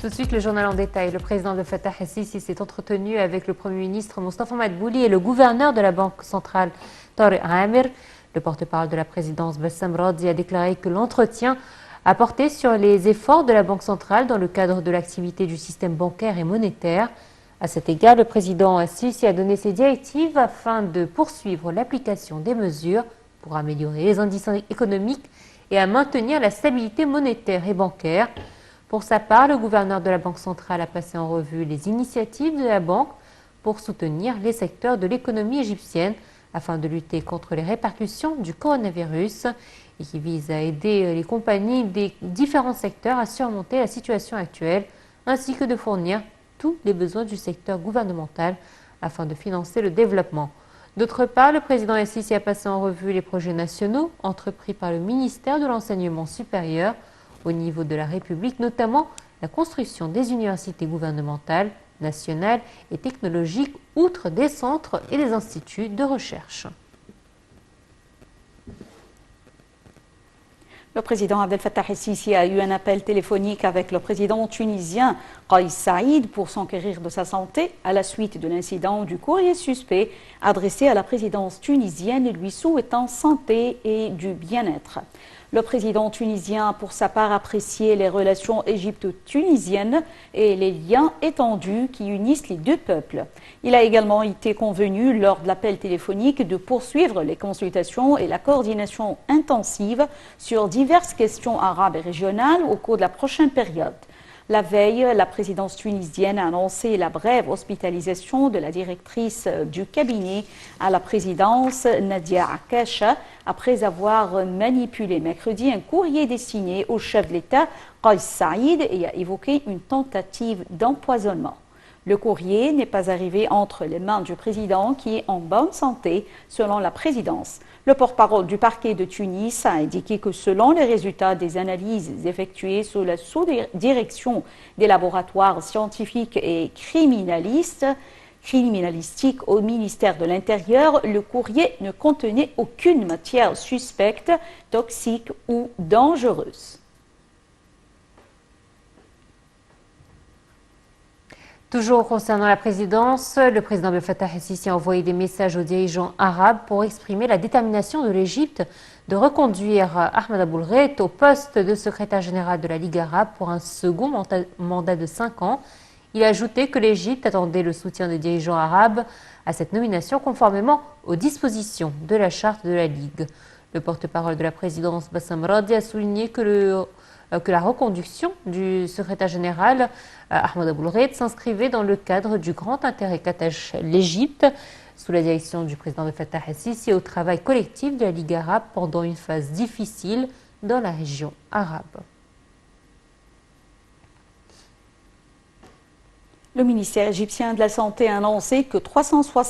Tout de suite, le journal en détail. Le président Abdel Fattah el-Sisi s'est entretenu avec le Premier ministre Mostafa Madbouli et le gouverneur de la Banque centrale Tariq Amir. Le porte-parole de la présidence Bassam Radzi a déclaré que l'entretien a porté sur les efforts de la Banque centrale dans le cadre de l'activité du système bancaire et monétaire. À cet égard, le président el-Sisi a donné ses directives afin de poursuivre l'application des mesures pour améliorer les indices économiques et à maintenir la stabilité monétaire et bancaire. Pour sa part, le gouverneur de la Banque centrale a passé en revue les initiatives de la banque pour soutenir les secteurs de l'économie égyptienne afin de lutter contre les répercussions du coronavirus et qui vise à aider les compagnies des différents secteurs à surmonter la situation actuelle ainsi que de fournir tous les besoins du secteur gouvernemental afin de financer le développement. D'autre part, le président el-Sisi a passé en revue les projets nationaux entrepris par le ministère de l'Enseignement supérieur au niveau de la République, notamment la construction des universités gouvernementales, nationales et technologiques, outre des centres et des instituts de recherche. Le président Abdel Fattah el-Sisi a eu un appel téléphonique avec le président tunisien Kais Saïd pour s'enquérir de sa santé à la suite de l'incident du courrier suspect adressé à la présidence tunisienne lui souhaitant santé et du bien-être. Le président tunisien, pour sa part, apprécié les relations égypto-tunisiennes et les liens étendus qui unissent les deux peuples. Il a également été convenu, lors de l'appel téléphonique, de poursuivre les consultations et la coordination intensive sur diverses questions arabes et régionales au cours de la prochaine période. La veille, la présidence tunisienne a annoncé la brève hospitalisation de la directrice du cabinet à la présidence, Nadia Akasha, après avoir manipulé mercredi un courrier destiné au chef de l'État, Kais Saïd, et a évoqué une tentative d'empoisonnement. Le courrier n'est pas arrivé entre les mains du président qui est en bonne santé, selon la présidence. Le porte-parole du parquet de Tunis a indiqué que selon les résultats des analyses effectuées sous la sous-direction des laboratoires scientifiques et criminalistiques au ministère de l'Intérieur, le courrier ne contenait aucune matière suspecte, toxique ou dangereuse. Toujours concernant la présidence, le président Abdel Fattah el-Sisi a envoyé des messages aux dirigeants arabes pour exprimer la détermination de l'Égypte de reconduire Ahmed Aboulreit au poste de secrétaire général de la Ligue arabe pour un second mandat de 5 ans. Il a ajouté que l'Égypte attendait le soutien des dirigeants arabes à cette nomination conformément aux dispositions de la charte de la Ligue. Le porte-parole de la présidence, Bassam Radzi, a souligné que la reconduction du secrétaire général Ahmed Aboulreit s'inscrivait dans le cadre du grand intérêt qu'attache l'Égypte sous la direction du président Abdel Fattah el-Sisi au travail collectif de la Ligue arabe pendant une phase difficile dans la région arabe. Le ministère égyptien de la Santé a annoncé que 360